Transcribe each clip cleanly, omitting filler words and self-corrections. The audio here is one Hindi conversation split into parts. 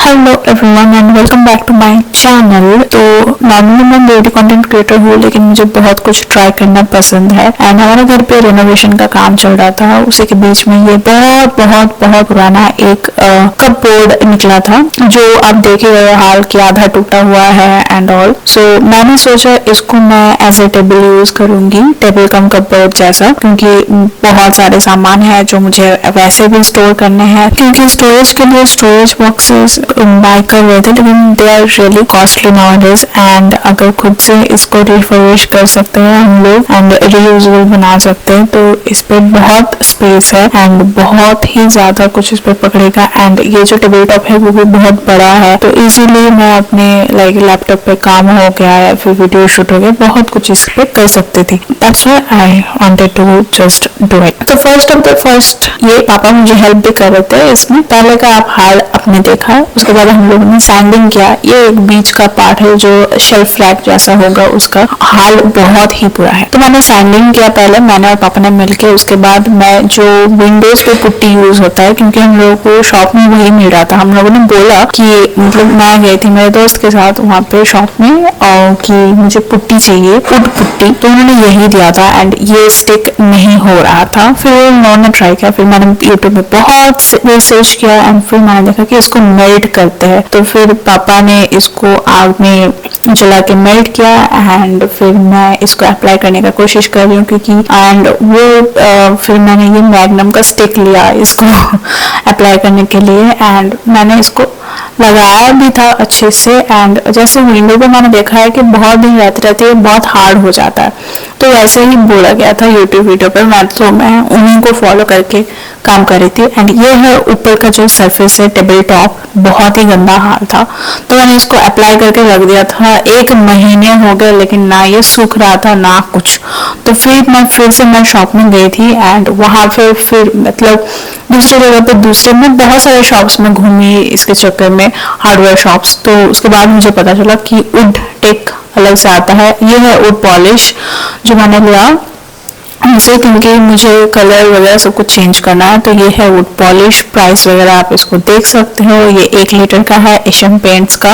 Hello everyone and welcome back to my channel. तो नॉर्मली मैं ब्यूटी कंटेंट क्रिएटर हूँ, लेकिन मुझे बहुत कुछ ट्राई करना पसंद है। एंड हमारे घर पे रेनोवेशन का काम चल रहा था, उसी के बीच में ये बहुत पुराना एक कपबोर्ड निकला था, जो आप देख ही रहे हाल कि आधा टूटा हुआ है एंड ऑल। सो मैंने सोचा इसको मैं एज ए टेबल यूज करूंगी, टेबल कम कपबोर्ड जैसा, क्योंकि बहुत सारे सामान है जो मुझे वैसे भी स्टोर करने हैं, क्योंकि स्टोरेज के लिए स्टोरेज बॉक्सेस बाय कर रहे थे, लेकिन they are really costly nowadays. And अगर खुद से इसको रिफर्बिश कर सकते हैं हम लोग एंड रीयूजेबल बना सकते हैं, तो इस पे बहुत स्पेस है एंड बहुत ही ज्यादा कुछ इस पे पकड़ेगा। एंड ये जो टेबल टॉप है वो भी बहुत बड़ा है, तो इजीली मैं अपने लाइक लैपटॉप पे काम हो गया या फिर वीडियो शूट हो गया, बहुत कुछ इस पे कर सकती थी। That's why I wanted to just do it. तो फर्स्ट ये पापा मुझे हेल्प भी कर रहे थे इसमें। पहले का आप हाल अपने देखा, उसके बाद हम लोगों ने सैंडिंग किया। ये एक बीच का पार्ट है जो शेल्फ रैक जैसा होगा, उसका हाल बहुत ही बुरा है। तो मैंने सैंडिंग किया पहले, मैंने और पापा ने मिलके। उसके बाद मैं जो विंडोज पे पुट्टी यूज होता है, क्योंकि हम लोगों को शॉप में वही मिल रहा था, हम लोगों ने बोला कि मतलब मैं गई थी मेरे दोस्त के साथ वहाँ पे शॉप में और कि मुझे पुट्टी चाहिए, वुड पुट्टी, तो उन्होंने यही दिया था एंड ये स्टिक नहीं हो रहा था। फिर उन्होंने ट्राई किया, फिर मैंने यूट्यूब में बहुत रिसर्च किया एंड फिर मैंने देखा कि इसको मेल्ट करते हैं। तो फिर पापा ने इसको आग में जला के मेल्ट किया एंड फिर मैं इसको अप्लाई करने का कोशिश कर रही हूँ, क्योंकि एंड वो फिर मैंने ये मैग्नम का स्टिक लिया इसको अप्लाई करने के लिए एंड मैंने इसको लगाया भी था अच्छे से। एंड जैसे विंडो पे मैंने देखा है कि बहुत दिन रहते रहते बहुत हार्ड हो जाता है, तो वैसे ही बोला गया था यूट्यूब वीडियो पर। मैं उन्हीं को फॉलो करके काम कर रही थी। एंड ये है ऊपर का जो सरफेस है टेबल टॉप, बहुत ही गंदा हाल था, तो मैंने इसको अप्लाई करके रख दिया था। 1 महीने हो गए, लेकिन ना ये सूख रहा था ना कुछ। तो फिर से मैं शॉप में गई थी एंड वहां पे फिर मतलब दूसरी जगह पे दूसरे में बहुत सारे शॉप्स में घूमी इसके चक्कर में, हार्डवेयर शॉप्स। तो उसके बाद मुझे पता चला कि वुड टेक अलग से आता है। ये है वुड पॉलिश जो मैंने लिया इसे, क्योंकि मुझे कलर वगैरह सब कुछ चेंज करना है। तो ये है वुड पॉलिश, प्राइस वगैरह आप इसको देख सकते हो। ये 1 लीटर का है एशियन पेंट्स का।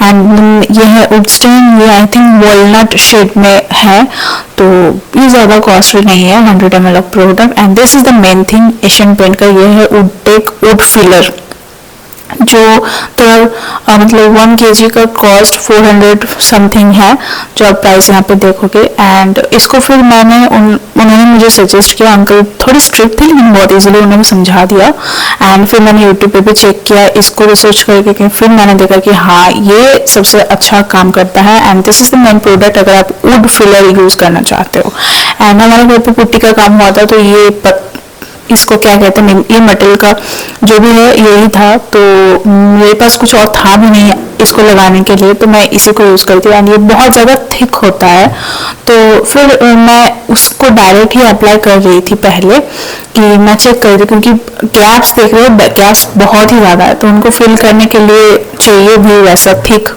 एंड ये है वुड स्टेन, ये आई थिंक वॉलनट शेड में है, तो ये ज्यादा कॉस्टली नहीं है, 100 ml product. And this is the main thing Asian paint का, ये है वुड टेक वुड फिलर, जो तो मतलब 1 kg का कॉस्ट 400 समथिंग है, जो आप प्राइस यहाँ पे देखोगे। एंड इसको फिर उन्होंने मुझे सजेस्ट किया, अंकल थोड़ी स्ट्रिक्ट थे लेकिन बहुत इजीली उन्होंने समझा दिया। एंड फिर मैंने यूट्यूब पे भी चेक किया इसको रिसर्च करके, फिर मैंने देखा कि हाँ ये सबसे अच्छा काम करता है and this is the main product अगर आप वुड फिलर यूज करना चाहते हो। एंड हमारे घर पे पुट्टी का काम हुआ था, तो ये इसको क्या कहते हैं, ये मेटल का जो भी है यही था, तो मेरे पास कुछ और था भी नहीं इसको लगाने के लिए, तो मैं इसी को यूज करती हूँ। एंड ये बहुत ज्यादा थिक होता है, तो फिर मैं उसको डायरेक्ट ही अप्लाई कर रही थी पहले, कि मैं चेक कर रही थी, क्योंकि गैप्स देख रहे हो, गैप्स बहुत ही ज्यादा है, तो उनको फिल करने के लिए चाहिए भी वैसा थिक।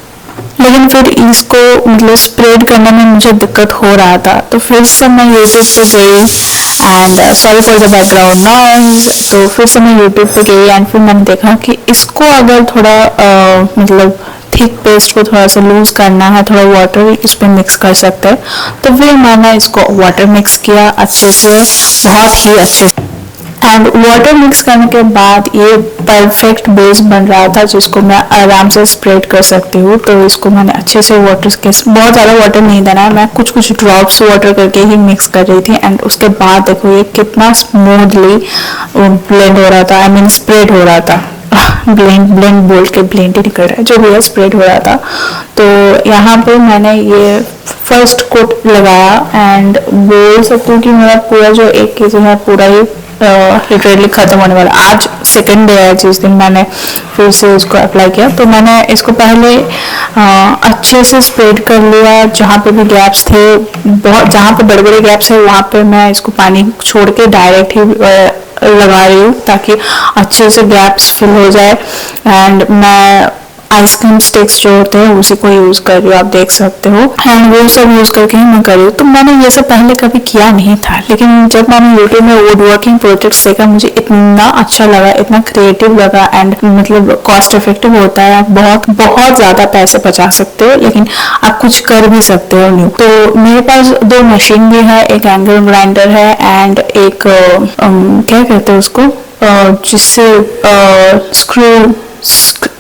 लेकिन फिर इसको मतलब स्प्रेड करने में मुझे दिक्कत हो रहा था, तो फिर से मैं यूट्यूब पे गई and sorry for the background noise. तो फिर से मैं यूट्यूब पे गई एंड फिर मैंने देखा कि इसको अगर थोड़ा मतलब थिक पेस्ट को थोड़ा सा लूज करना है, थोड़ा वाटर इस पर मिक्स कर सकते हैं। तो फिर मैंने इसको वाटर मिक्स किया अच्छे से, बहुत ही अच्छे से। एंड वाटर मिक्स करने के बाद ये परफेक्ट बेस बन रहा था, जिसको मैं आराम से स्प्रेड कर सकती हूँ। तो इसको मैंने अच्छे से वाटर के, बहुत ज़्यादा वाटर नहीं देना है, मैं कुछ ड्रॉप्स वाटर करके ही मिक्स कर रही थी। एंड उसके बाद देखो ये कितना स्मूथली ब्लेंड हो रहा था, आई मीन स्प्रेड हो रहा था। ब्लेंड बोल के ब्लेंड ही निकल रहा है, जो भी है स्प्रेड हो रहा था। तो यहाँ पे मैंने ये फर्स्ट कोट लगाया एंड बोल सकती हूँ कि मेरा पूरा जो 1 kg है पूरा ही लिटरली खत्म होने वाला। आज सेकंड डे है जिस दिन मैंने फिर से इसको अप्लाई किया। तो मैंने इसको पहले अच्छे से स्प्रेड कर लिया, जहाँ पे भी गैप्स थे, बहुत जहाँ पे बड़े बड़े गैप्स है वहाँ पे मैं इसको पानी छोड़ के डायरेक्ट ही लगा रही हूँ, ताकि अच्छे से गैप्स फिल हो जाए। एंड मैं आइसक्रीम स्टिक्स जो होते हैं उसी को यूज कर रही हूँ, आप देख सकते हो। एंड वो सब यूज करके ही मैं कर रही हूँ। तो मैंने ये सब पहले कभी किया नहीं था, लेकिन जब मैंने यूट्यूब में वुड वर्किंग प्रोजेक्ट्स देखा मुझे इतना अच्छा लगा, इतना क्रिएटिव लगा एंड मतलब कॉस्ट इफेक्टिव होता है। आप बहुत बहुत ज्यादा पैसे बचा सकते हो, लेकिन आप कुछ कर भी सकते हो न्यू। तो मेरे पास 2 मशीन भी है, एक एंगल ग्राइंडर है एंड एक क्या कहते हैं उसको, जिससे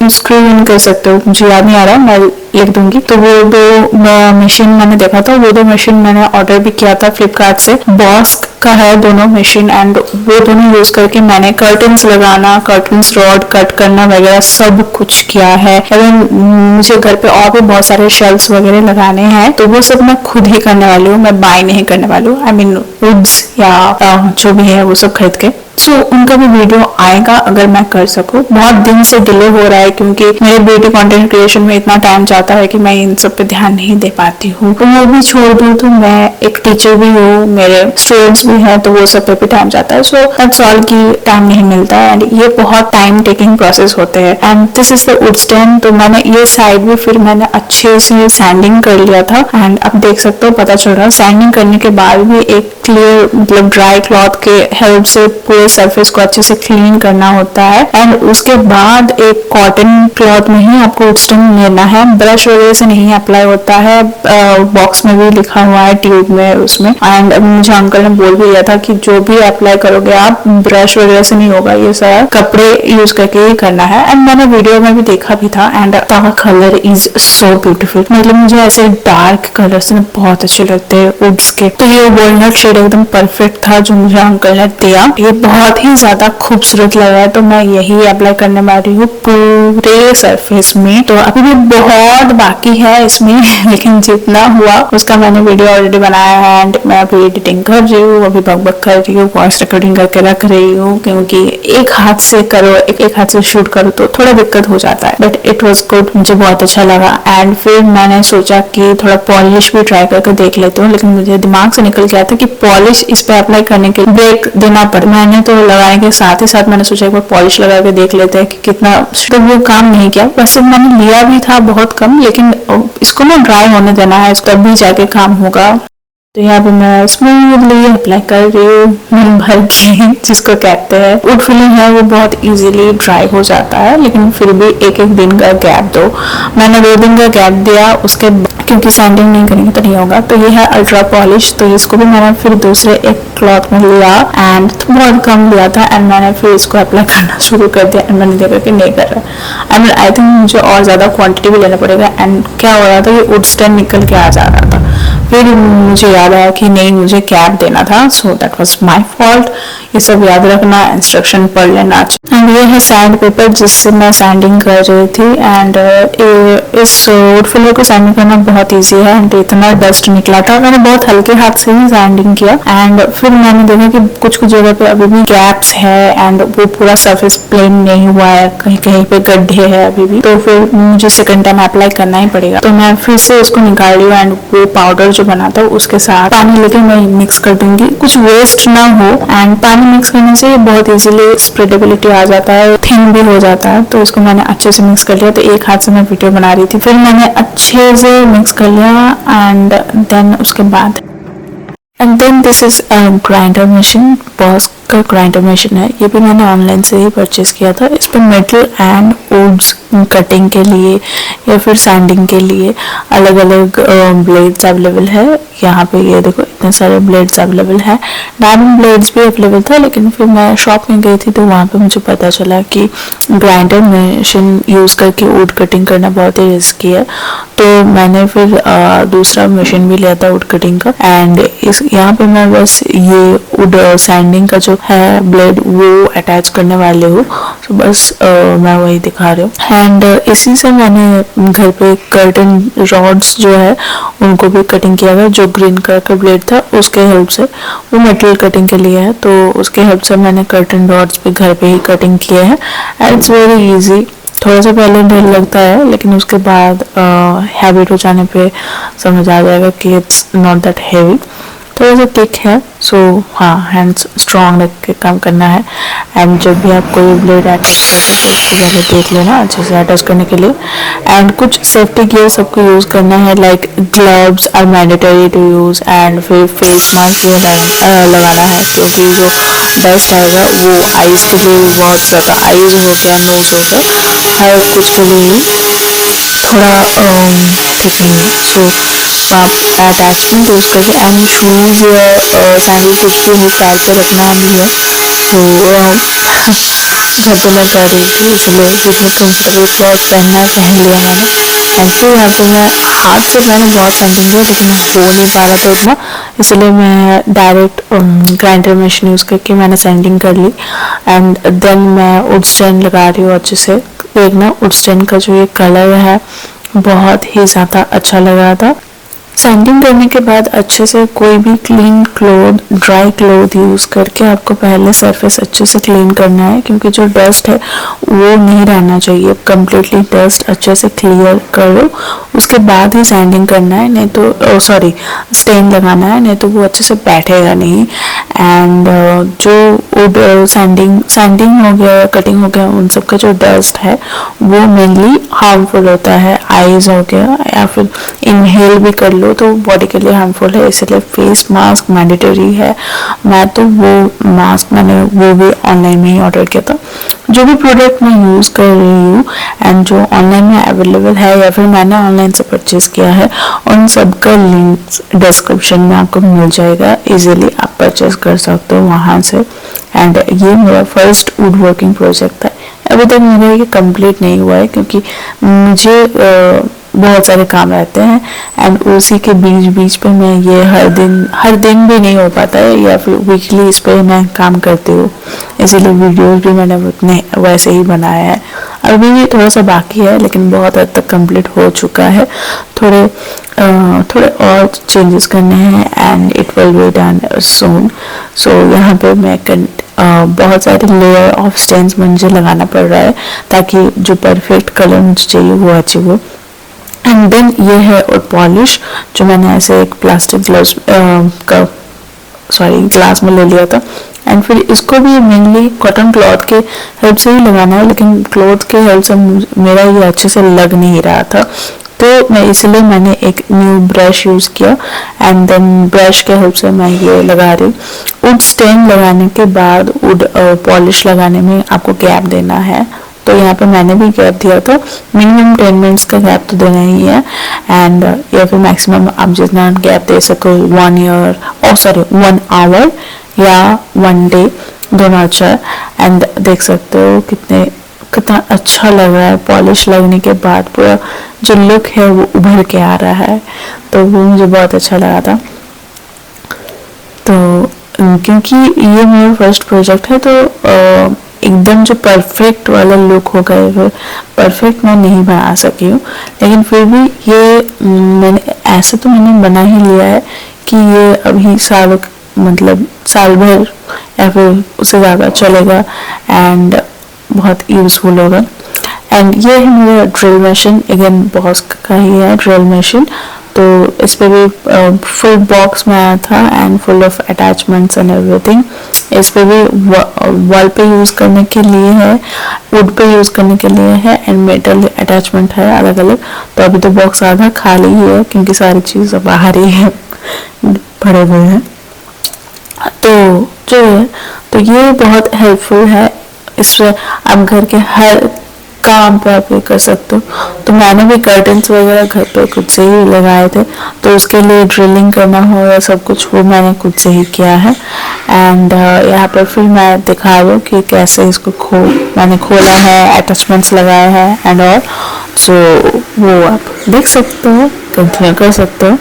स्क्रू इन कर सकते हो, मुझे याद नहीं आ रहा, मैं लिख दूंगी। तो वो 2 मशीन मैंने देखा था, वो 2 मशीन मैंने ऑर्डर भी किया था फ्लिपकार्ट से। बॉस का है दोनों मशीन एंड वो दोनों यूज करके मैंने कर्टन्स लगाना, कर्टन्स रॉड कट करना वगैरह सब कुछ किया है। एवं मुझे घर पे और भी बहुत सारे शेल्फ्स वगैरह लगाने हैं, तो वो सब मैं खुद ही करने वाली हूँ, मैं बाय नहीं करने वाली हूँ। आई मीन वुड्स या जो भी है वो सब खरीद के। सो उनका भी वीडियो आएगा अगर मैं कर सकूं। बहुत दिन से डिले हो रहा है क्योंकि मेरे ब्यूटी कंटेंट क्रिएशन में इतना टाइम जाता है कि मैं इन सब पे ध्यान नहीं दे पाती हूँ। तो वो भी छोड़ दूँ तो मैं एक टीचर भी हूँ, मेरे स्टूडेंट्स भी हैं, तो वो सब पे भी टाइम जाता है। सो दैट्स ऑल की टाइम नहीं मिलता है एंड ये बहुत टाइम टेकिंग प्रोसेस होते हैं। And this is the wood stand. तो मैंने ये साइड भी फिर मैंने अच्छे से सैंडिंग कर लिया था एंड अब देख सकते हो पता चल रहा है सैंडिंग करने के बाद भी एक क्लियर मतलब ड्राई क्लॉथ के हेल्प से पूरे सरफेस को अच्छे से क्लीन करना होता है। एंड उसके बाद एक कॉटन क्लॉथ में ही आपको वुड स्टैंड लेना है, ब्रश वगैरह से नहीं अप्लाई होता है। बॉक्स में भी लिखा हुआ है, ट्यूब में उसमें। एंड मुझे अंकल ने बोल भी दिया था कि जो भी अप्लाई करोगे आप ब्रश वगैरह से नहीं होगा, ये सारा कपड़े यूज करके ही करना है। एंड मैंने वीडियो में भी देखा भी था and the colour is so beautiful. मतलब मुझे ऐसे डार्क कलर्स ना बहुत अच्छे लगते हैं वुड्स के। तो ये वॉलनट शेड एकदम परफेक्ट था जो मुझे अंकल ने दिया। ये बहुत ही ज्यादा खूबसूरत लगा है, तो मैं यही अप्लाई करने वाली हूँ पूरे सरफेस में। तो अभी भी बहुत बाकी है इसमें लेकिन जितना हुआ उसका मैंने वीडियो ऑलरेडी बनाया है एंड मैं अभी एडिटिंग कर रही हूँ, अभी बक कर रही हूँ, वॉइस रिकॉर्डिंग करके रख रही हूँ क्योंकि एक हाथ से करो एक हाथ से शूट करो तो थोड़ा दिक्कत हो जाता है। बट इट वॉज गुड, मुझे बहुत अच्छा लगा। एंड फिर मैंने सोचा कि थोड़ा पॉलिश भी ट्राई करके देख लेती हूँ, लेकिन मुझे दिमाग से निकल गया था कि पॉलिश इस पे अप्लाई करने के ब्रेक देना पड़। मैंने तो लगाने के साथ ही साथ मैंने सोचा एक बार पॉलिश लगा के देख लेते हैं कि कितना, तो वो काम नहीं किया। वैसे मैंने लिया भी था बहुत कम, लेकिन इसको ना ड्राई होने देना है, तब भी जाके काम होगा। तो यहाँ पे मैं स्मूथली अप्लाई कर रही हूँ मन भर के, जिसको कहते हैं वुड फिलिंग है वो बहुत इजीली ड्राई हो जाता है, लेकिन फिर भी एक एक दिन का गैप दो। मैंने 2 दिन का गैप दिया उसके क्योंकि सैंडिंग नहीं करेंगे तो नहीं होगा। तो ये है अल्ट्रा पॉलिश, तो इसको भी मैंने फिर दूसरे एक क्लॉथ में लिया एंड बहुत कम लिया था एंड मैंने फिर इसको अप्लाई करना शुरू कर दिया एंड मैंने देखा कि नहीं कर रहा। एंड आई थिंक मुझे और ज्यादा क्वांटिटी भी लेना पड़ेगा। एंड क्या हो रहा था कि वुड स्टैंड निकल के आ जा रहा था, फिर मुझे याद आया कि नहीं मुझे कैप देना था, so that was my fault. ये सब याद रखना, इंस्ट्रक्शन पढ़ लेना। एंड ये है सैंड पेपर जिससे मैं सैंडिंग कर रही थी एंड इस वुड फिलर को सैंडिंग करना बहुत इजी है एंड इतना डस्ट निकला था, मैंने बहुत हल्के हाथ से ही सैंडिंग किया। एंड फिर मैंने देखा कि कुछ कुछ जगह पे अभी भी गैप्स है एंड वो पूरा सरफेस प्लेन नहीं हुआ है, कहीं कहीं पे गड्ढे है अभी भी, तो फिर मुझे सेकंड टाइम अप्लाई करना ही पड़ेगा। तो मैं फिर से उसको निकाल रही हूँ एंड वो पाउडर जो बना था उसके साथ पानी लेके मैं मिक्स कर दूंगी, कुछ वेस्ट ना हो। एंड पानी मिक्स करने से बहुत इजीली स्प्रेडेबिलिटी आ जाता है, थिन भी हो जाता है। तो इसको मैंने अच्छे से मिक्स कर लिया। तो एक हाथ से मैं वीडियो बना रही थी, फिर मैंने अच्छे से मिक्स कर लिया एंड देन उसके बाद and then this is grinder machine, Bosch का ग्राइंडर मशीन है। ये भी मैंने ऑनलाइन से ही परचेज किया था। इस पर मेटल एंड वुड्स कटिंग के लिए या फिर सैंडिंग के लिए अलग अलग ब्लेड्स अवेलेबल है। यहाँ पे ये देखो इतने सारे ब्लेड्स अवेलेबल है। डायमंड ब्लेड्स भी अवेलेबल था, लेकिन फिर मैं शॉप में गई थी तो वहाँ पे मुझे पता चला कि ग्राइंडर मशीन यूज करके वुड कटिंग करना बहुत ही रिस्की है। तो मैंने फिर दूसरा मशीन भी लिया था वुड कटिंग का एंड इस यहाँ पे मैं बस ये वुड सैंडिंग का जो है ब्लेड वो अटैच करने वाले हूँ। तो बस मैं वही दिखा रही हूँ एंड इसी से मैंने घर पे कर्टन रॉड्स जो है उनको भी कटिंग किया था। जो ग्रीन कलर का ब्लेड था उसके हेल्प से, वो मेटल कटिंग के लिए है, तो उसके हेल्प से मैंने कर्टन रॉड्स भी घर पे ही कटिंग किए हैं एंड इट्स वेरी इजी। थोड़ा सा पहले डर लगता है लेकिन उसके बाद हैबिट हो जाने पे समझ आ जाएगा कि इट्स नॉट दैट हेवी। थोड़ा सा थिक है, सो हाँ हैंड्स स्ट्रॉन्ग रख के काम करना है। एंड जब भी आप कोई ब्लेड अटैच करते हो तो उसको पहले देख लेना अच्छे से अटैच करने के लिए। एंड कुछ सेफ्टी गियर सबको यूज़ करना है, like gloves are mandatory to use, and फिर फेस मास्क भी लगाना है, क्योंकि जो डस्ट आएगा वो आईज के लिए भी बहुत ज़्यादा, आईज हो गया, नोज हो गया, हर कुछ के लिए थोड़ा ठीक नहीं है। सो आप अटैचमेंट यूज़ करके, एंड शूज़ या सैंडल कुछ भी हो पैर पे रखना भी है। तो घर पे मैं कर रही थी, इसलिए जितने कंफर्टेबल क्लॉथ पहनना है पहन लिया मैंने। एंड फिर यहाँ पे मैं हाथ से मैंने बहुत पेंटिंग किया, लेकिन हो नहीं पा रहा था इतना, इसलिए मैं डायरेक्ट ग्राइंडर मशीन यूज़ करके मैंने सैंडिंग कर ली। एंड देन मैं वुड स्टैंड लगा रही हूँ अच्छे से। देखना वुड स्टैंड का जो ये कलर है बहुत ही ज़्यादा अच्छा लग रहा था। सैंडिंग करने के बाद अच्छे से कोई भी clean cloth, dry cloth use करके आपको पहले सरफेस अच्छे से क्लीन करना है, क्योंकि जो डस्ट है वो नहीं रहना चाहिए। कंप्लीटली डस्ट अच्छे से क्लियर करो, उसके बाद ही सैंडिंग करना है, नहीं तो सॉरी स्टेन लगाना है, नहीं तो वो अच्छे से बैठेगा नहीं। एंड जो वुड सैंडिंग हो गया, कटिंग हो गया, उन सब का जो डस्ट है वो मेनली हार्मफुल होता है। आइज हो गया या फिर इनहेल भी कर लो तो बॉडी के लिए हार्मफुल है, इसलिए फेस मास्क मैंडेटरी है। मैं तो वो मास्क मैंने वो भी ऑनलाइन में ही ऑर्डर किया था। जो भी प्रोडक्ट मैं यूज़ कर रही हूँ एंड जो ऑनलाइन में अवेलेबल है या फिर मैंने ऑनलाइन से परचेज किया है, उन सब का लिंक्स डिस्क्रिप्शन में आपको मिल जाएगा, इजीली आप परचेज कर सकते हो वहाँ से। एंड ये मेरा फर्स्ट वुड वर्किंग प्रोजेक्ट था। अभी तक मेरा ये कंप्लीट नहीं हुआ है, क्योंकि मुझे बहुत सारे काम रहते हैं, एंड उसी के बीच बीच पे मैं ये हर दिन भी नहीं हो पाता है, या फिर वीकली इस पे मैं काम करती हूँ, इसीलिए वीडियोस भी मैंने उतने वैसे ही बनाया है। अभी भी थोड़ा सा बाकी है, लेकिन बहुत हद तक कंप्लीट हो चुका है। थोड़े और चेंजेस करने हैं and it will be done soon. So यहाँ पे मैं बहुत सारे लेयर ऑफ स्टेन्स मुझे लगाना पड़ रहा है, ताकि जो परफेक्ट कलर मुझे चाहिए वो अचीव हो। एंड देन ये है और पॉलिश, जो मैंने ऐसे एक प्लास्टिक ग्लास में ले लिया था। एंड फिर इसको भी मेनली कॉटन क्लॉथ के हेल्प से ही लगाना है, लेकिन क्लॉथ के हेल्प से मेरा ये अच्छे से लग नहीं रहा था, तो इसलिए मैंने एक न्यू ब्रश यूज़ किया। एंड देन ब्रश के हेल्प से मैं ये लगा रही हूँ। वुड स्टेन लगाने के बाद वुड पॉलिश लगाने में आपको गैप देना है, तो यहाँ पे मैंने भी गैप दिया था। मिनिमम 10 मिनट्स का गैप तो देना ही है, एंड या फिर मैक्सिमम आप जितना गैप दे सको 1 आवर या 1 डे, दोनों अच्छा है। एंड देख सकते हो कितना अच्छा लग रहा है पॉलिश लगने के बाद, पूरा जो लुक है वो उभर के आ रहा है, तो वो मुझे बहुत अच्छा लगा था। तो क्योंकि ये मेरा फर्स्ट प्रोजेक्ट है, तो एकदम जो परफेक्ट वाला लुक होगा, वो परफेक्ट मैं नहीं बना सकी हूँ, लेकिन फिर भी ये मैंने ऐसे तो मैंने बना ही लिया है कि ये अभी साल भर या फिर उससे ज़्यादा चलेगा एंड बहुत यूज़फुल होगा। एंड ये है मेरा ड्रिल मशीन, अगेन बॉस का ही है ड्रिल मशीन, तो इस पर भी फुल बॉक्स में आया था and full of attachments and everything. इस पर भी वॉल पे यूज़ करने के लिए है, वुड पे यूज़ करने के लिए है, एंड मेटल अटैचमेंट है अलग अलग। तो अभी तो बॉक्स आधा खाली ही है, क्योंकि सारी चीज़ बाहर ही है, भरे हुए हैं। तो जो है, तो ये बहुत हेल्पफुल है, इससे आप घर के हर काम पे आप ये कर सकते हो। तो मैंने भी कर्टन्स वगैरह घर पे खुद से ही लगाए थे, तो उसके लिए ड्रिलिंग करना हो या सब कुछ वो मैंने खुद से ही किया है। एंड यहाँ पर फिर मैं दिखा रही हूँ कि कैसे इसको मैंने खोला है, अटैचमेंट्स लगाए हैं एंड और, सो वो आप देख सकते हो, कंटिन्यू कर सकते हो।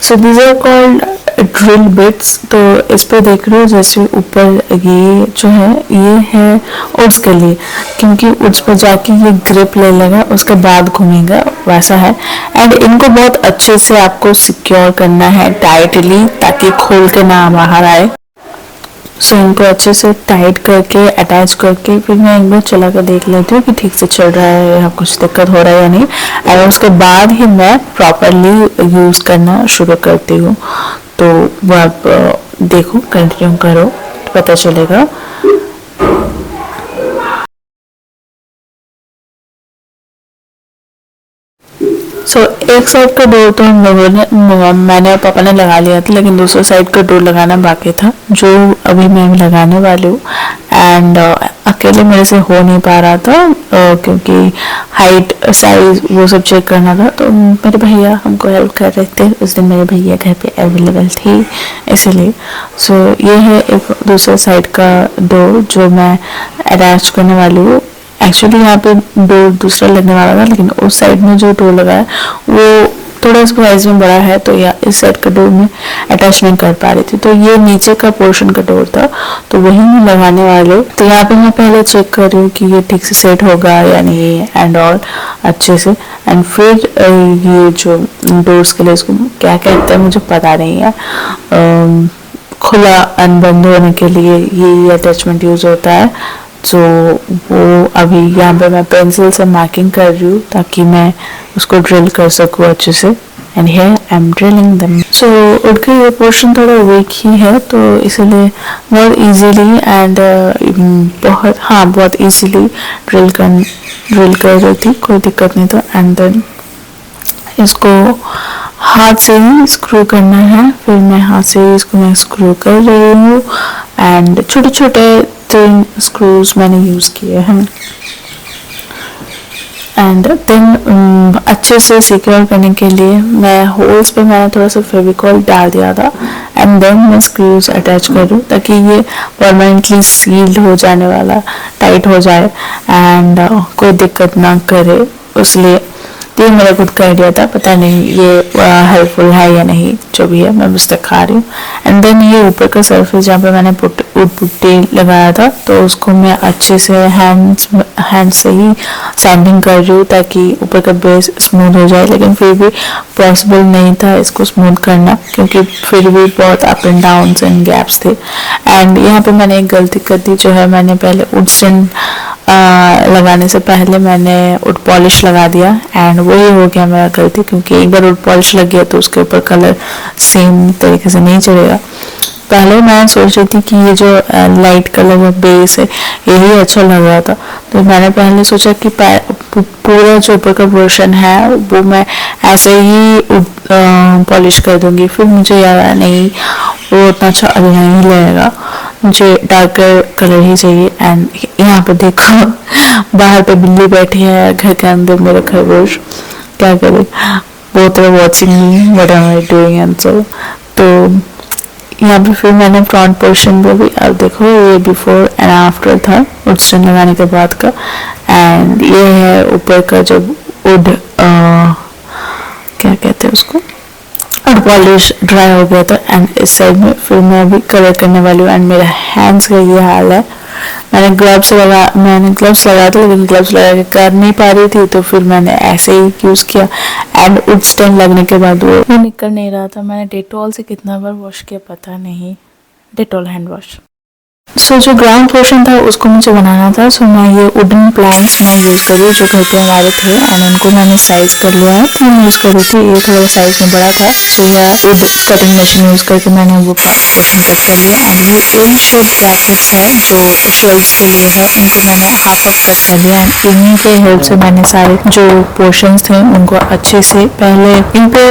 So these are called drill bits. तो इस पे देख रहे हो जैसे ऊपर ये जो है ये है वुड्स के लिए, क्योंकि वुड्स पर जाके ये ग्रिप ले लेगा, उसके बाद घूमेगा, वैसा है। एंड इनको बहुत अच्छे से आपको सिक्योर करना है टाइटली, ताकि खोल के ना बाहर आए। सो इनको अच्छे से टाइट करके अटैच करके फिर मैं एक बार चला कर देख लेती हूँ कि ठीक से चल रहा है या कुछ दिक्कत हो रहा है या नहीं, और उसके बाद ही मैं प्रॉपरली यूज़ करना शुरू करती हूँ। तो वो आप देखो, कंटिन्यू करो तो पता चलेगा। एक साइड का डोर तो हम लोगों ने, मैंने और पापा ने लगा लिया था, लेकिन दूसरे साइड का डोर लगाना बाकी था, जो अभी मैं लगाने वाली हूँ। एंड अकेले मेरे से हो नहीं पा रहा था, क्योंकि हाइट साइज वो सब चेक करना था, तो मेरे भैया हमको हेल्प कर रहे थे। उस दिन मेरे भैया घर पे अवेलेबल थी, इसलिए। ये है एक दूसरे साइड का डोर जो मैं अटैच करने वाली हूँ। एक्चुअली यहाँ पे डोर दूसरा लगने वाला था, लेकिन उस साइड में जो डोर लगा है वो थोड़ा साइज में बड़ा है, तो या इस साइड का डोर में अटैच नहीं कर पा रही थी, तो ये नीचे का पोर्शन का डोर था, तो वही मैं लगाने वाले। तो यहाँ पे मैं पहले चेक कर रही हूँ कि ये ठीक से सेट होगा या नहीं, एंड ऑल अच्छे से। एंड फिर ये जो डोर्स के लिए इसको क्या कहते हैं मुझे पता नहीं है, खुला एंड बंद होने के लिए ये अटैचमेंट यूज होता है। तो वो अभी यहाँ पे मैं पेंसिल से मार्किंग कर रही हूँ ताकि मैं उसको ड्रिल कर सकूँ अच्छे से। And here I am drilling them. So उनका ये पोर्शन थोड़ा वीक ही है, तो इसलिए बहुत इजीली एंड बहुत इजीली ड्रिल कर रही थी, कोई दिक्कत नहीं था। एंड देन इसको हाथ से ही स्क्रू करना है, फिर मैं हाथ से ही इसको मैं स्क्रू कर रही हूँ। एंड छोटे छोटे 3 स्क्रूज मैंने यूज किए हैं। एंड देन अच्छे से सिक्योर करने के लिए मैं होल्स पे मैंने थोड़ा सा फेविकॉल डाल दिया था, एंड देन मैं स्क्रूज अटैच करूँ ताकि ये परमानेंटली सील्ड हो जाने वाला, टाइट हो जाए एंड कोई दिक्कत ना करे। इसलिए ये मेरा खुद का आइडिया था, पता नहीं ये हेल्पफुल है या नहीं, जो भी है मैं बस दिखा रही हूँ। एंड देन ये ऊपर का सरफेस जहाँ पे मैंने पुट्टी लगाया था, तो उसको मैं अच्छे से हैंड से ही सैंडिंग कर रही हूँ ताकि ऊपर का बेस स्मूथ हो जाए, लेकिन फिर भी पॉसिबल नहीं था इसको स्मूथ करना, क्योंकि फिर भी बहुत up and down and gaps थे। एंड यहाँ पे मैंने एक गलती कर दी, जो है मैंने पहले वुड स्टैंड लगाने से पहले मैंने वुड पॉलिश लगा दिया, एंड वही हो गया मेरा गलती, क्योंकि एक बार वुड पॉलिश लग गया तो उसके ऊपर कलर सेम तरीके से नहीं चलेगा। पहले मैं सोच रही थी कि ये जो लाइट कलर में बेस है यही अच्छा लग रहा था, तो मैंने पहले सोचा कि पूरा जो ऊपर का पोर्शन है वो मैं ऐसे ही पॉलिश कर दूंगी। फिर मुझे याद नहीं, वो उतना अच्छा नहीं लगेगा, मुझे डार्कर कलर ही चाहिए। एंड यहाँ पे देखो बाहर पे बिल्ली बैठी है, घर के अंदर मेरा खरगोश, क्या करे, both are watching me what am I doing and so. तो यहाँ पे फिर मैंने फ्रंट पोर्शन पे भी, अब देखो ये बिफोर एंड आफ्टर था वुड स्टैंड लगाने के बाद का। एंड ये है ऊपर का जो वुड क्या कहते हैं उसको, और पॉलिश ड्राई हो गया था। एंड इस साइड में फिर मैं अभी कलर करने वाली हूँ, एंड मेरा हैंड्स का ये हाल है। मैंने ग्लव्स लगाया था, लेकिन ग्लव्स लगा के कर नहीं पा रही थी, तो फिर मैंने ऐसे ही यूज किया। एंड वुड स्टैंड लगने के बाद वो निकल नहीं रहा था। मैंने डेटॉल से कितना बार वॉश किया पता नहीं, डेटॉल हैंड वॉश। जो ग्राउंड पोर्शन था उसको मुझे बनाना था, सो मैं ये वुडन प्लैंक्स मैं यूज़ कर रही हूँ जो घर पे हमारे थे, एंड उनको मैंने साइज कर लिया है। 3 यूज़ कर रही थी, ये थोड़ा साइज में बड़ा था, सो यह वुड कटिंग मशीन यूज़ करके मैंने वो पोर्शन कट कर लिया। एंड ये एम शेप ब्रैकेट्स है जो शेल्फ्स के लिए है, उनको मैंने हाफ कट कर लिया। एंड इन्हीं के हेल्प से मैंने सारे जो पोर्शंस थे उनको अच्छे से, पहले इन पे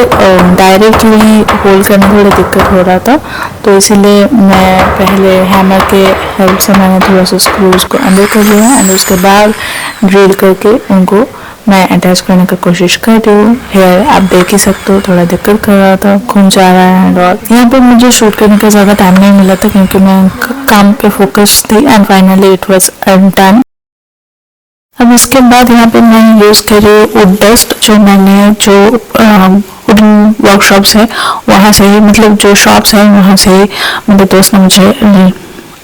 डायरेक्टली होल्ड करने में थोड़ी दिक्कत हो रहा था, तो इसीलिए मैं पहले हैमर के हेल्प से मैंने थोड़ा सा स्क्रूज को अंदर कर लिया, एंड उसके बाद ड्रिल करके उनको मैं अटैच करने की कोशिश कर रही हूँ। हेयर आप देख ही सकते हो, थोड़ा दिक्कत कर रहा था, खून जा रहा है। और यहाँ पे मुझे शूट करने का ज़्यादा टाइम नहीं मिला था, क्योंकि मैं काम पे फोकस थी। And finally it was done. अब इसके बाद यहाँ पे मैं यूज़ कर रही हूँ वुड डस्ट, जो मैंने जो वुडन वर्कशॉप्स है वहाँ से ही, मतलब जो शॉप्स है वहाँ से ही मेरे दोस्त ने मुझे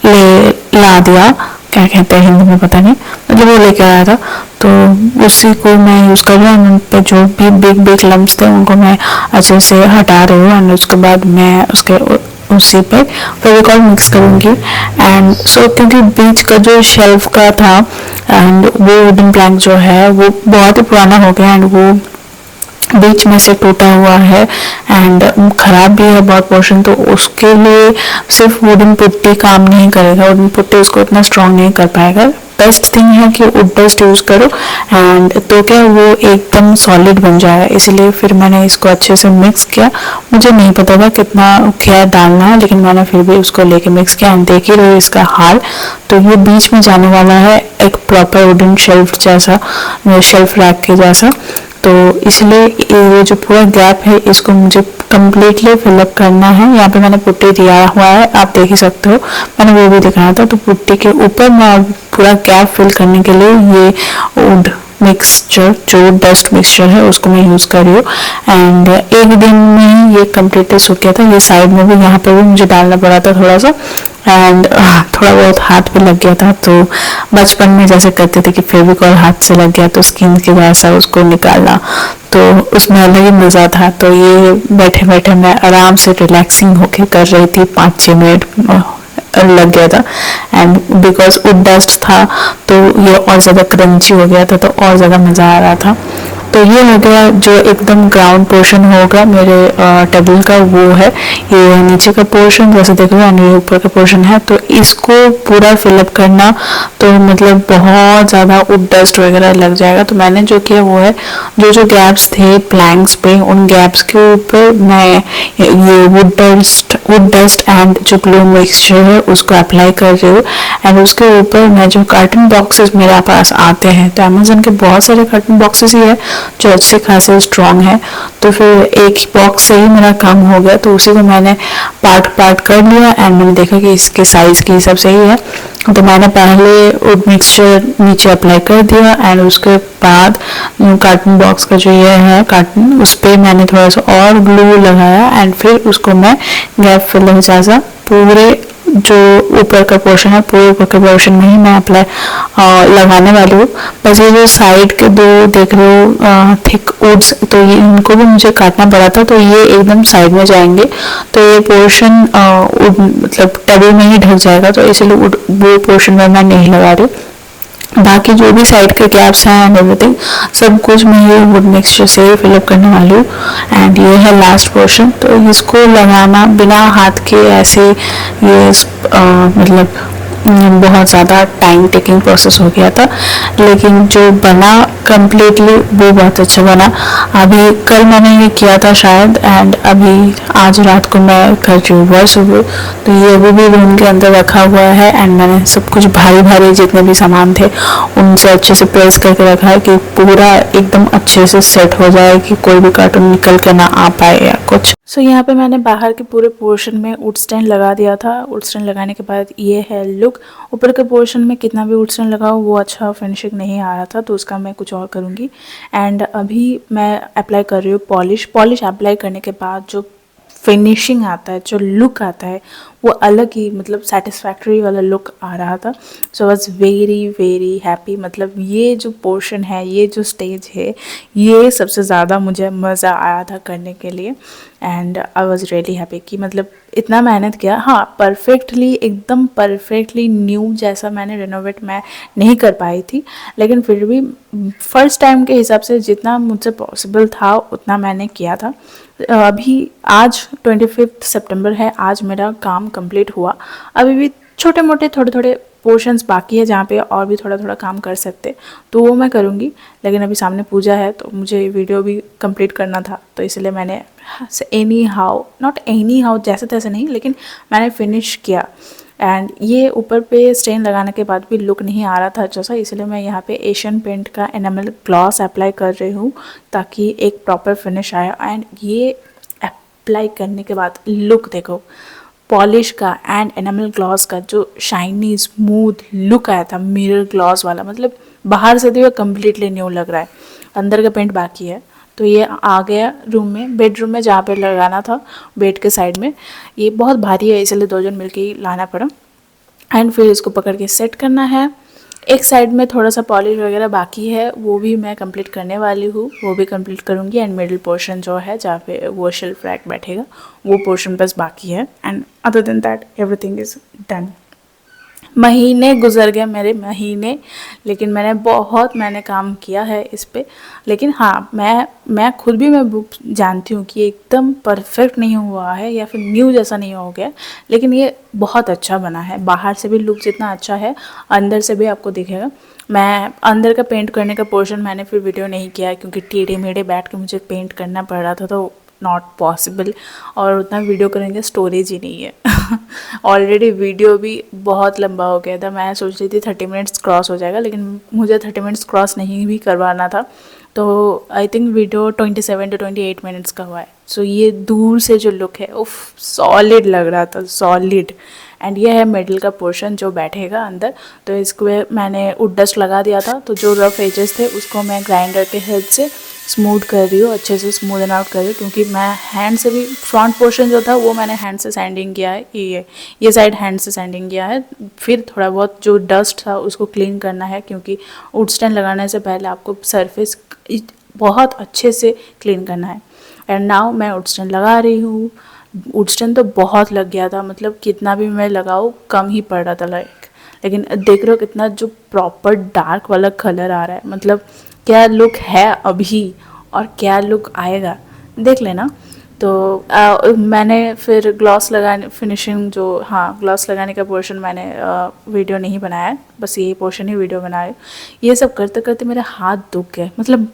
ले ला दिया, क्या कहते हैं हिंदी में पता नहीं, मतलब वो लेके आया था, तो उसी को मैं यूज़ कर रही हूँ। उन पे जो भी बिग लम्स थे उनको मैं अच्छे से हटा रही हूँ, एंड उसके बाद मैं उसी पे फेविकॉल मिक्स करूँगी। एंड सो क्योंकि बीच का जो शेल्फ का था, एंड वो वुडन प्लैंक जो है वो बहुत ही पुराना हो गया, एंड वो बीच में से टूटा हुआ है एंड खराब भी है बहुत पोर्शन, तो उसके लिए सिर्फ वुडन पुट्टी काम नहीं करेगा, वुडन पुट्टी उसको इतना स्ट्रॉन्ग नहीं कर पाएगा। बेस्ट थिंग है कि वुड डस्ट यूज़ करो एंड तो क्या वो एकदम सॉलिड बन जाएगा। इसलिए फिर मैंने इसको अच्छे से मिक्स किया। मुझे नहीं पता था कितना क्या डालना है, लेकिन मैंने फिर भी उसको लेके मिक्स किया एंड देख ही रहे इसका हाल। तो ये बीच में जाने वाला है एक प्रॉपर वुडन शेल्फ जैसा, शेल्फ रैक के जैसा। तो इसलिए ये जो पूरा गैप है इसको मुझे कम्प्लीटली फिलअप करना है। यहाँ पे मैंने पुट्टी दिया हुआ है, आप देख ही सकते हो, मैंने वो भी दिखाया था। तो पुट्टी के ऊपर मैं पूरा गैप फिल करने के लिए ये वुड मिक्सचर, जो डस्ट मिक्सचर है उसको मैं यूज़ कर रही हूँ एंड एक दिन में ही ये कम्प्लीटली सूख गया था। ये साइड में भी, यहाँ पे भी मुझे डालना पड़ा था थोड़ा सा एंड थोड़ा बहुत हाथ पे लग गया था। तो बचपन में जैसे करते थे कि फेविकॉल हाथ से लग गया तो स्किन के जैसा उसको निकालना, तो उसमें अलग ही मज़ा था। तो ये बैठे बैठे मैं आराम से रिलैक्सिंग होके कर रही थी, 5-6 मिनट लग गया था एंड बिकॉज वुड डस्ट था तो ये और ज़्यादा क्रंची हो गया था, तो और ज़्यादा मज़ा आ रहा था। तो ये हो गया जो एकदम ग्राउंड पोर्शन होगा मेरे टेबल का, वो है ये नीचे का पोर्शन जैसे देख रहे हो, ये ऊपर का पोर्शन है। तो इसको पूरा फिलअप करना तो मतलब बहुत ज़्यादा वुड डस्ट वगैरह लग जाएगा। तो मैंने जो किया वो है, जो जो गैप्स थे प्लैंक्स पे, उन गैप्स के ऊपर मैं ये वुड डस्ट एंड जो ग्लू मिक्सचर है उसको अप्लाई कर रही हूँ एंड उसके ऊपर मैं जो कार्टन बॉक्सेस मेरे पास आते हैं, तो अमेजन के बहुत सारे कार्टन बॉक्सेस ही है जो अच्छे खासे स्ट्रॉन्ग है। तो फिर एक बॉक्स से ही मेरा काम हो गया, तो उसी को मैंने पार्ट पार्ट कर लिया एंड मैंने देखा कि इसके साइज़ की सब सही है। तो मैंने पहले वुड मिक्सचर नीचे अप्लाई कर दिया एंड उसके बाद कार्टन बॉक्स का जो ये है कार्टन, उस पर मैंने थोड़ा सा और ग्लू लगाया एंड फिर उसको मैं गैप फिलर जैसा पूरे जो ऊपर का पोर्शन है, पूरे ऊपर के पोर्शन में ही मैं अप्लाई लगाने वाली हूँ। बस ये जो साइड के दो देख रहे हो थिक वुड्स, तो ये इनको भी मुझे काटना पड़ा था, तो ये एकदम साइड में जाएंगे, तो ये पोर्शन मतलब टेबल में ही ढक जाएगा, तो इसलिए वो पोर्शन में मैं नहीं लगा रही। बाकी जो भी साइड के गैप्स हैं एंड एवरीथिंग सब कुछ मैं ये वुड मिक्सचर से फिलअप करने वाली हूँ एंड ये है लास्ट पोर्शन। तो इसको लगाना बिना हाथ के ऐसे ये मतलब बहुत ज़्यादा टाइम टेकिंग प्रोसेस हो गया था, लेकिन जो बना कम्प्लीटली वो बहुत अच्छा बना। अभी कल मैंने ये किया था शायद एंड अभी आज रात को मैं कर रही हूँ वॉइस ओवर। तो ये अभी भी रूम के अंदर रखा हुआ है एंड मैंने सब कुछ भारी भारी जितने भी सामान थे उनसे अच्छे से प्रेस करके रखा है कि पूरा एकदम अच्छे से सेट हो जाए कि कोई भी कार्टून निकल के ना आ पाए या कुछ। सो यहाँ पे मैंने बाहर के पूरे पोर्शन में वुड स्टैंड लगा दिया था। वुड स्टैंड लगाने के बाद ये है लुक। ऊपर के पोर्शन में कितना भी वुड स्टैंड लगाओ वो अच्छा फिनिशिंग नहीं आ रहा था, तो उसका मैं कुछ और करूँगी। एंड अभी मैं अप्लाई कर रही हूँ पॉलिश अप्लाई करने के बाद जो फिनिशिंग आता है, जो लुक आता है, वो अलग ही मतलब सेटिस्फैक्टरी वाला लुक आ रहा था। So was very very happy. मतलब ये जो पोर्शन है, ये जो स्टेज है, ये सबसे ज़्यादा मुझे मज़ा आया था करने के लिए and I was really happy कि मतलब इतना मेहनत किया। हाँ, परफेक्टली एकदम परफेक्टली न्यू जैसा मैंने रिनोवेट मैं नहीं कर पाई थी, लेकिन फिर भी फर्स्ट टाइम के हिसाब से जितना मुझसे पॉसिबल था उतना मैंने किया था। अभी आज 25 सितंबर है, आज मेरा काम कंप्लीट हुआ। अभी भी छोटे मोटे थोड़े थोड़े पोर्शंस बाकी है जहाँ पे और भी थोड़ा थोड़ा काम कर सकते, तो वो मैं करूँगी। लेकिन अभी सामने पूजा है तो मुझे वीडियो भी कंप्लीट करना था, तो इसलिए मैंने any how not any how जैसे तैसे नहीं, लेकिन मैंने फिनिश किया। एंड ये ऊपर पे स्टेन लगाने के बाद भी लुक नहीं आ रहा था अच्छा सा, इसलिए मैं यहाँ पे एशियन पेंट का एनामल ग्लॉस अप्लाई कर रही हूँ ताकि एक प्रॉपर फिनिश आए। एंड ये अप्लाई करने के बाद लुक देखो, पॉलिश का एंड एनामल ग्लॉस का जो शाइनी स्मूथ लुक आया था मिरर ग्लॉस वाला, मतलब बाहर से तो ये कम्प्लीटली न्यू लग रहा है, अंदर का पेंट बाकी है। तो ये आ गया रूम में, बेडरूम में जहाँ पे लगाना था बेड के साइड में। ये बहुत भारी है इसलिए 2 जन मिलके ही लाना पड़ा एंड फिर इसको पकड़ के सेट करना है। एक साइड में थोड़ा सा पॉलिश वगैरह बाकी है, वो भी मैं कंप्लीट करने वाली हूँ, वो भी कंप्लीट करूँगी। एंड मिडिल पोर्शन जो है जहाँ पे वो शेल्फ रैक बैठेगा वो पोर्शन बस बाकी है and other than that everything is done. महीने गुजर गए मेरे, महीने, लेकिन मैंने काम किया है इस पे। लेकिन हाँ, मैं खुद भी मैं जानती हूँ कि एकदम परफेक्ट नहीं हुआ है या फिर न्यू जैसा नहीं हो गया, लेकिन ये बहुत अच्छा बना है। बाहर से भी लुक जितना अच्छा है, अंदर से भी आपको दिखेगा। मैं अंदर का पेंट करने का पोर्शन मैंने फिर वीडियो नहीं किया है, क्योंकि टेढ़े मेढ़े बैठ के मुझे पेंट करना पड़ रहा था, तो नॉट पॉसिबल, और उतना वीडियो करेंगे स्टोरेज ही नहीं है। ऑलरेडी वीडियो भी बहुत लंबा हो गया था। मैं सोच रही थी 30 मिनट्स क्रॉस हो जाएगा, लेकिन मुझे 30 मिनट्स क्रॉस नहीं भी करवाना था। तो I think video 27 to 28 minutes का हुआ है। सो ये दूर से जो लुक है, उफ, सॉलिड लग रहा था, सॉलिड। एंड ये है मिडिल का पोर्शन जो बैठेगा अंदर। तो इसको मैंने वुड डस्ट लगा दिया था, तो जो रफ एजेस थे उसको मैं ग्राइंडर के हेल्प से स्मूथ कर रही हूँ, अच्छे से स्मूदन आउट कर रही हूँ, क्योंकि मैं हैंड से भी फ्रंट पोर्शन जो था वो मैंने हैंड से सैंडिंग किया है, ये साइड हैंड से सैंडिंग किया है। फिर थोड़ा बहुत जो डस्ट था उसको क्लीन करना है, क्योंकि वुड स्टैंड लगाने से पहले आपको सरफेस बहुत अच्छे से क्लीन करना है। एंड नाउ मैं वुड स्टैंड लगा रही हूँ। वुड स्टैंड तो बहुत लग गया था, मतलब कितना भी मैं लगाऊँ कम ही पड़ रहा था, लेकिन देख रहे हो कितना जो प्रॉपर डार्क वाला कलर आ रहा है, मतलब क्या लुक है अभी और क्या लुक आएगा, देख लेना। तो मैंने फिर ग्लॉस लगाने फिनिशिंग जो, हाँ, ग्लॉस लगाने का पोर्शन मैंने वीडियो नहीं बनाया है, बस यही पोर्शन ही वीडियो बनाया। ये सब करते करते मेरे हाथ दुख गए, मतलब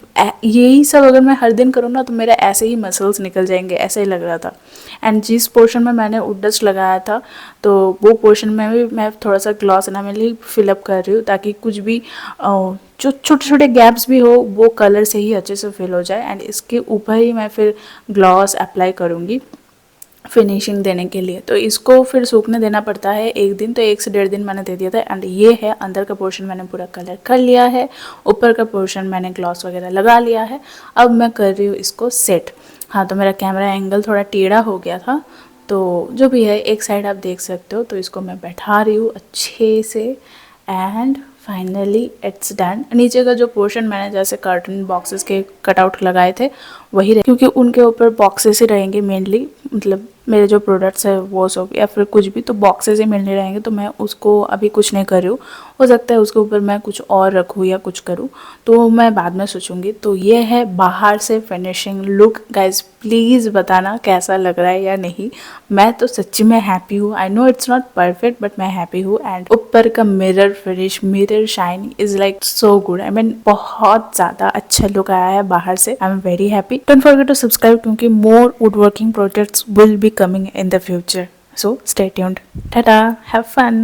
यही सब अगर मैं हर दिन करूँ ना तो मेरे ऐसे ही मसल्स निकल जाएंगे, ऐसा ही लग रहा था। एंड जिस पोर्शन में मैंने वुड डस्ट लगाया था, तो वो पोर्शन में भी मैं थोड़ा सा ग्लॉस एनामेल फिलअप कर रही हूँ, ताकि कुछ भी जो छोटे छोटे गैप्स भी हो वो कलर से ही अच्छे से फिल हो जाए। एंड इसके ऊपर ही मैं फिर ग्लॉस अप्लाई करूँगी फिनिशिंग देने के लिए। तो इसको फिर सूखने देना पड़ता है 1 दिन, तो 1 से 1.5 दिन मैंने दे दिया था। एंड ये है अंदर का पोर्शन मैंने पूरा कलर कर लिया है, ऊपर का पोर्शन मैंने ग्लॉस वगैरह लगा लिया है। अब मैं कर रही हूँ इसको सेट। हाँ, तो मेरा कैमरा एंगल थोड़ा टेढ़ा हो गया था, तो जो भी है एक साइड आप देख सकते हो। तो इसको मैं बैठा रही हूँ अच्छे से, एंड फाइनली इट्स डन। नीचे का जो पोर्शन मैंने जैसे कर्टन बॉक्सेस के कटआउट लगाए थे वही रहे, क्योंकि उनके ऊपर बॉक्सेस ही रहेंगे मेनली, मतलब मेरे जो प्रोडक्ट्स है वो सब या फिर कुछ भी, तो बॉक्सेस ही मिलने रहेंगे। तो मैं उसको अभी कुछ नहीं कर रही हूँ, हो सकता है उसके ऊपर मैं कुछ और रखूँ या कुछ करूँ, तो मैं बाद में सोचूंगी। तो ये है बाहर से फिनिशिंग लुक। गाइज प्लीज़ बताना कैसा लग रहा है या नहीं। मैं तो सच्ची में हैप्पी हूँ। I know it's not perfect, but मैं हैप्पी हूँ। एंड ऊपर का mirror finish, mirror shine is like so good. I mean बहुत ज़्यादा अच्छा लुक आया है बाहर से। I am very happy. Don't forget to subscribe, क्योंकि more wood working projects will be coming in the future. So stay tuned. Ta-da! Have fun!